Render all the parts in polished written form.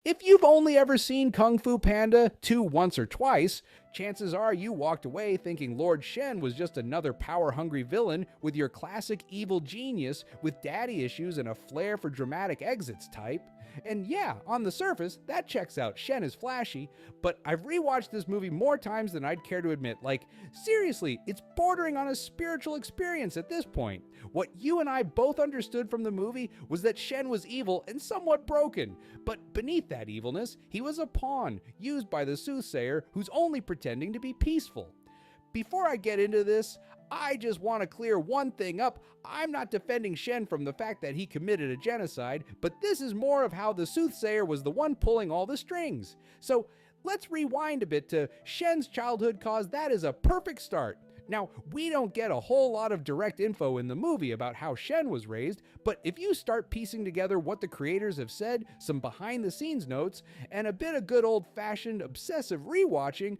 If you've only ever seen Kung Fu Panda 2 once or twice, chances are you walked away thinking Lord Shen was just another power-hungry villain with your classic evil genius with daddy issues and a flair for dramatic exits type. And yeah, on the surface, that checks out. Shen is flashy, but I've rewatched this movie more times than I'd care to admit. Like, seriously, it's bordering on a spiritual experience at this point. What you and I both understood from the movie was that Shen was evil and somewhat broken, but beneath that evilness, he was a pawn used by the Soothsayer who's only pretending to be peaceful. Before I get into this, I just want to clear one thing up. I'm not defending Shen from the fact that he committed a genocide, but this is more of how the Soothsayer was the one pulling all the strings. So let's rewind a bit to Shen's childhood, cause that is a perfect start. Now, we don't get a whole lot of direct info in the movie about how Shen was raised, but if you start piecing together what the creators have said, some behind the scenes notes, and a bit of good old fashioned obsessive rewatching,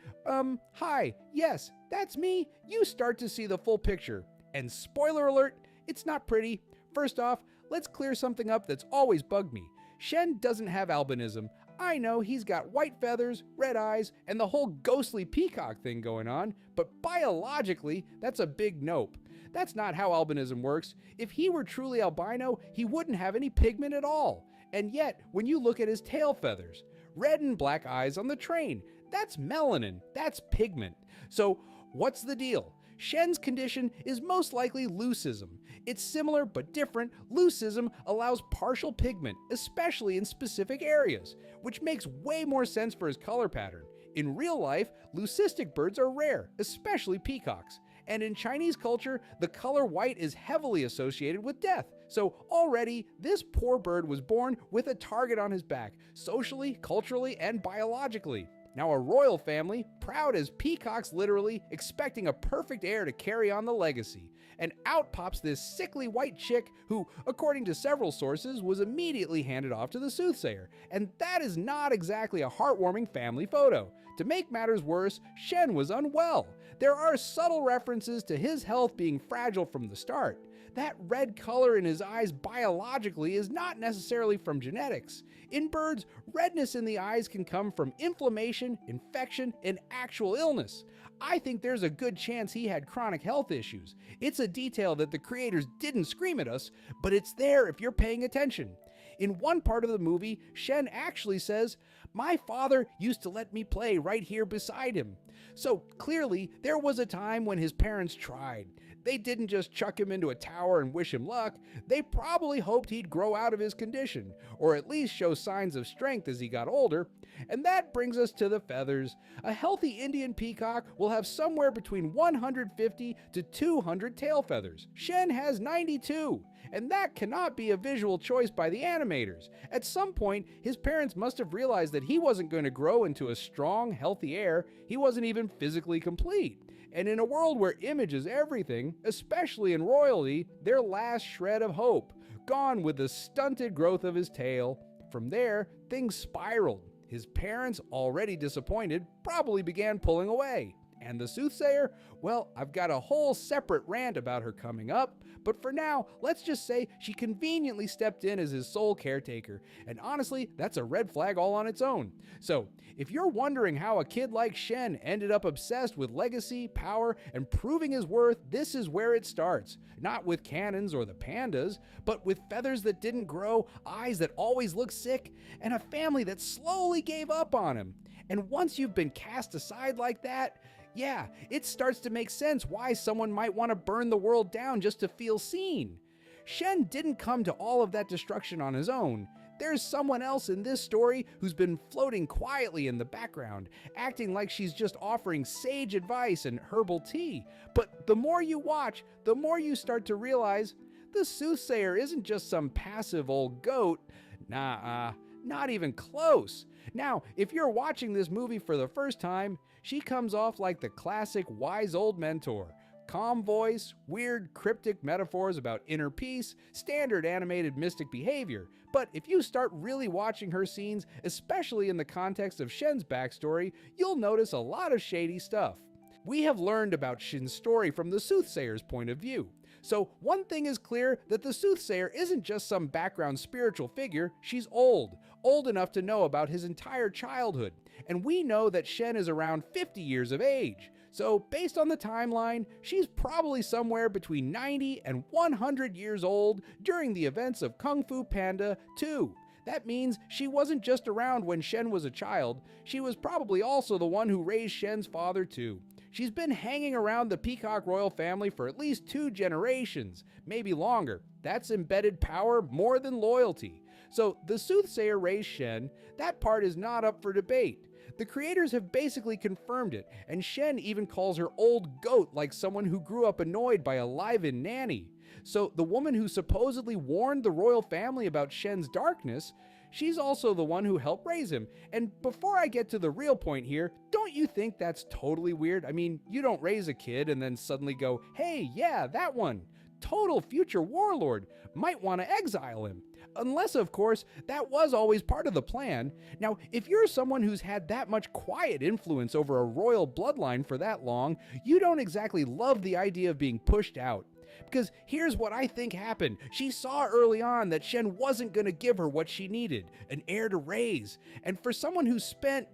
hi, yes, that's me, you start to see the full picture. And spoiler alert, it's not pretty. First off, let's clear something up that's always bugged me. Shen doesn't have albinism. I know he's got white feathers, red eyes, and the whole ghostly peacock thing going on, but biologically, that's a big nope. That's not how albinism works. If he were truly albino, he wouldn't have any pigment at all. And yet, when you look at his tail feathers, red and black eyes on the train, that's melanin, that's pigment. So, what's the deal? Shen's condition is most likely leucism. It's similar but different. Leucism allows partial pigment, especially in specific areas, which makes way more sense for his color pattern. In real life, leucistic birds are rare, especially peacocks. And in Chinese culture, the color white is heavily associated with death. So already, this poor bird was born with a target on his back, socially, culturally, and biologically. Now a royal family, proud as peacocks literally, expecting a perfect heir to carry on the legacy. And out pops this sickly white chick who, according to several sources, was immediately handed off to the Soothsayer. And that is not exactly a heartwarming family photo. To make matters worse, Shen was unwell. There are subtle references to his health being fragile from the start. That red color in his eyes biologically is not necessarily from genetics. In birds, redness in the eyes can come from inflammation, infection, and actual illness. I think there's a good chance he had chronic health issues. It's a detail that the creators didn't scream at us, but it's there if you're paying attention. In one part of the movie, Shen actually says, "My father used to let me play right here beside him." So clearly, there was a time when his parents tried. They didn't just chuck him into a tower and wish him luck. They probably hoped he'd grow out of his condition, or at least show signs of strength as he got older. And that brings us to the feathers. A healthy Indian peacock will have somewhere between 150 to 200 tail feathers. Shen has 92, and that cannot be a visual choice by the animators. At some point, his parents must have realized that he wasn't going to grow into a strong, healthy heir. He wasn't even physically complete. And in a world where image is everything, especially in royalty, their last shred of hope, gone with the stunted growth of his tail. From there, things spiraled. His parents, already disappointed, probably began pulling away. And the Soothsayer? Well, I've got a whole separate rant about her coming up, but for now, let's just say she conveniently stepped in as his sole caretaker, and honestly, that's a red flag all on its own. So, if you're wondering how a kid like Shen ended up obsessed with legacy, power, and proving his worth, this is where it starts. Not with cannons or the pandas, but with feathers that didn't grow, eyes that always looked sick, and a family that slowly gave up on him. And once you've been cast aside like that, yeah, it starts to make sense why someone might want to burn the world down just to feel seen. Shen didn't come to all of that destruction on his own. There's someone else in this story who's been floating quietly in the background, acting like she's just offering sage advice and herbal tea. But the more you watch, the more you start to realize the Soothsayer isn't just some passive old goat. Not even close. Now, if you're watching this movie for the first time, she comes off like the classic wise old mentor. Calm voice, weird cryptic metaphors about inner peace, standard animated mystic behavior. But if you start really watching her scenes, especially in the context of Shen's backstory, you'll notice a lot of shady stuff. We have learned about Shen's story from the Soothsayer's point of view. So one thing is clear, that the Soothsayer isn't just some background spiritual figure, she's old. old enough to know about his entire childhood, and we know that Shen is around 50 years of age. So based on the timeline, she's probably somewhere between 90 and 100 years old during the events of Kung Fu Panda 2. That means she wasn't just around when Shen was a child, she was probably also the one who raised Shen's father too. She's been hanging around the Peacock royal family for at least 2 generations, maybe longer. That's embedded power more than loyalty. So the Soothsayer raised Shen, that part is not up for debate. The creators have basically confirmed it, and Shen even calls her old goat like someone who grew up annoyed by a live-in nanny. So the woman who supposedly warned the royal family about Shen's darkness, she's also the one who helped raise him. And before I get to the real point here, don't you think that's totally weird? I mean, you don't raise a kid and then suddenly go, hey, yeah, that one. Total future warlord. Might want to exile him. Unless, of course, that was always part of the plan. Now, if you're someone who's had that much quiet influence over a royal bloodline for that long, you don't exactly love the idea of being pushed out. Because here's what I think happened. She saw early on that Shen wasn't going to give her what she needed, an heir to raise. And for someone who spent,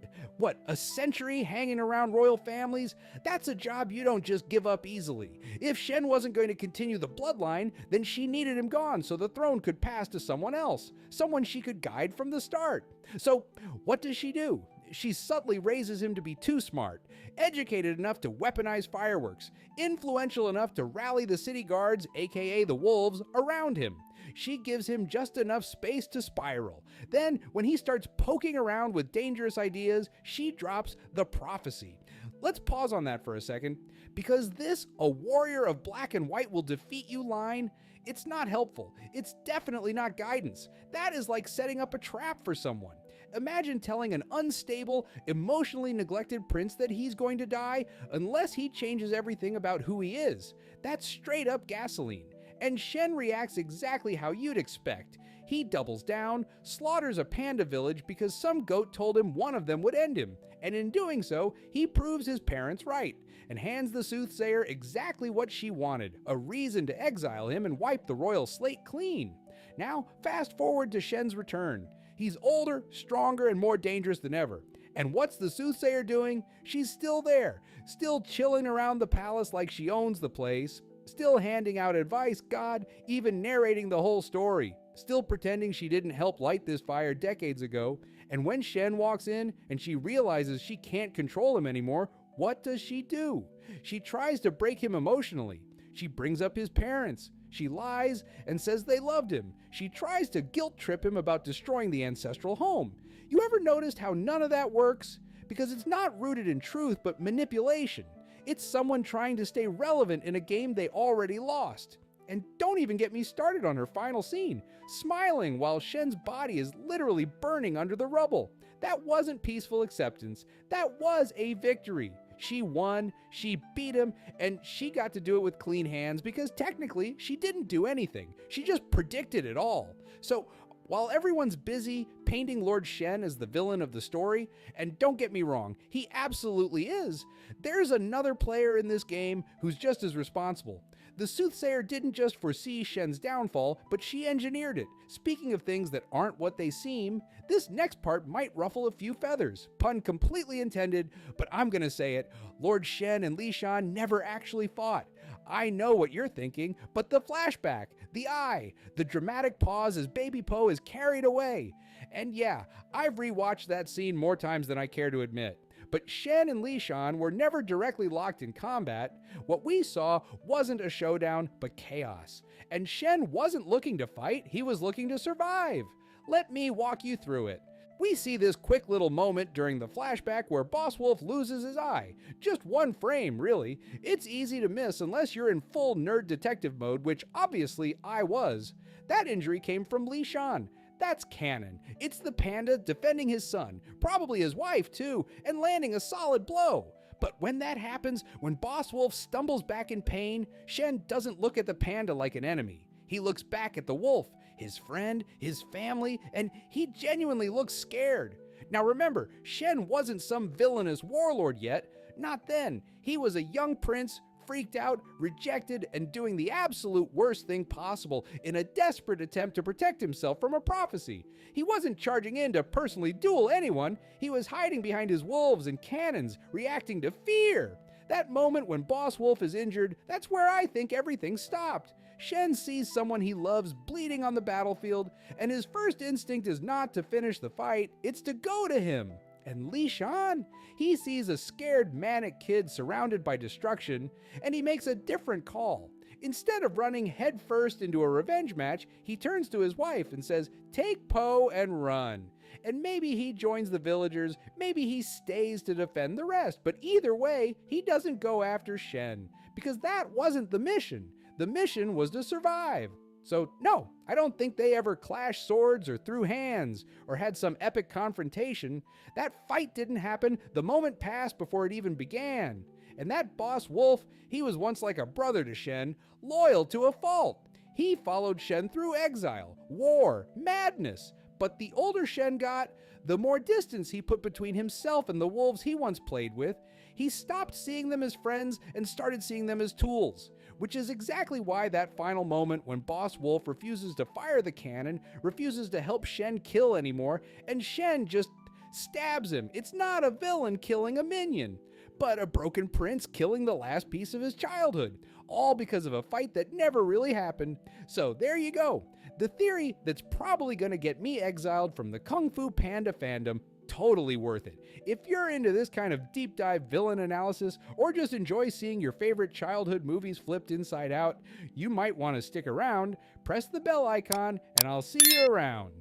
a century hanging around royal families, that's a job you don't just give up easily. If Shen wasn't going to continue the bloodline, then she needed him gone so the throne could pass to someone else, someone she could guide from the start. So what does she do? She subtly raises him to be too smart, educated enough to weaponize fireworks, influential enough to rally the city guards, aka the wolves, around him. She gives him just enough space to spiral. Then, when he starts poking around with dangerous ideas, she drops the prophecy. Let's pause on that for a second, because this "a warrior of black and white will defeat you" line, it's not helpful. It's definitely not guidance. That is like setting up a trap for someone. Imagine telling an unstable, emotionally neglected prince that he's going to die unless he changes everything about who he is. That's straight up gasoline. And Shen reacts exactly how you'd expect. He doubles down, slaughters a panda village because some goat told him one of them would end him, and in doing so, he proves his parents right, and hands the Soothsayer exactly what she wanted, a reason to exile him and wipe the royal slate clean. Now, fast forward to Shen's return. He's older, stronger, and more dangerous than ever. And what's the Soothsayer doing? She's still there, still chilling around the palace like she owns the place, still handing out advice, God, even narrating the whole story, still pretending she didn't help light this fire decades ago. And when Shen walks in and she realizes she can't control him anymore, what does she do? She tries to break him emotionally. She brings up his parents. She lies and says they loved him. She tries to guilt trip him about destroying the ancestral home. You ever noticed how none of that works? Because it's not rooted in truth, but manipulation. It's someone trying to stay relevant in a game they already lost. And don't even get me started on her final scene, smiling while Shen's body is literally burning under the rubble. That wasn't peaceful acceptance. That was a victory. She won, she beat him, and she got to do it with clean hands because technically she didn't do anything. She just predicted it all. So while everyone's busy painting Lord Shen as the villain of the story, and don't get me wrong, he absolutely is, there's another player in this game who's just as responsible. The Soothsayer didn't just foresee Shen's downfall, but she engineered it. Speaking of things that aren't what they seem, this next part might ruffle a few feathers. Pun completely intended, but I'm gonna say it. Lord Shen and Shan never actually fought. I know what you're thinking, but the flashback, the eye, the dramatic pause as Baby Po is carried away. And yeah, I've rewatched that scene more times than I care to admit. But Shen and Shan were never directly locked in combat. What we saw wasn't a showdown, but chaos. And Shen wasn't looking to fight, he was looking to survive. Let me walk you through it. We see this quick little moment during the flashback where Boss Wolf loses his eye. Just one frame, really. It's easy to miss unless you're in full nerd detective mode, which obviously I was. That injury came from Shan. That's canon. It's the panda defending his son, probably his wife too, and landing a solid blow. But when that happens, when Boss Wolf stumbles back in pain, Shen doesn't look at the panda like an enemy. He looks back at the wolf, his friend, his family, and he genuinely looks scared. Now remember, Shen wasn't some villainous warlord yet. Not then. He was a young prince, freaked out, rejected, and doing the absolute worst thing possible in a desperate attempt to protect himself from a prophecy. He wasn't charging in to personally duel anyone, he was hiding behind his wolves and cannons, reacting to fear. That moment when Boss Wolf is injured, that's where I think everything stopped. Shen sees someone he loves bleeding on the battlefield, and his first instinct is not to finish the fight, it's to go to him. And Shan, he sees a scared, manic kid surrounded by destruction, and he makes a different call. Instead of running headfirst into a revenge match, he turns to his wife and says, "Take Po and run." And maybe he joins the villagers, maybe he stays to defend the rest, but either way, he doesn't go after Shen, because that wasn't the mission. The mission was to survive. So no, I don't think they ever clashed swords or threw hands or had some epic confrontation. That fight didn't happen. The moment passed before it even began. And that Boss Wolf, he was once like a brother to Shen, loyal to a fault. He followed Shen through exile, war, madness. But the older Shen got, the more distance he put between himself and the wolves he once played with. He stopped seeing them as friends and started seeing them as tools, which is exactly why that final moment when Boss Wolf refuses to fire the cannon, refuses to help Shen kill anymore, and Shen just stabs him. It's not a villain killing a minion, but a broken prince killing the last piece of his childhood, all because of a fight that never really happened. So there you go. The theory that's probably going to get me exiled from the Kung Fu Panda fandom, totally worth it. If you're into this kind of deep dive villain analysis, or just enjoy seeing your favorite childhood movies flipped inside out, you might want to stick around, press the bell icon, and I'll see you around.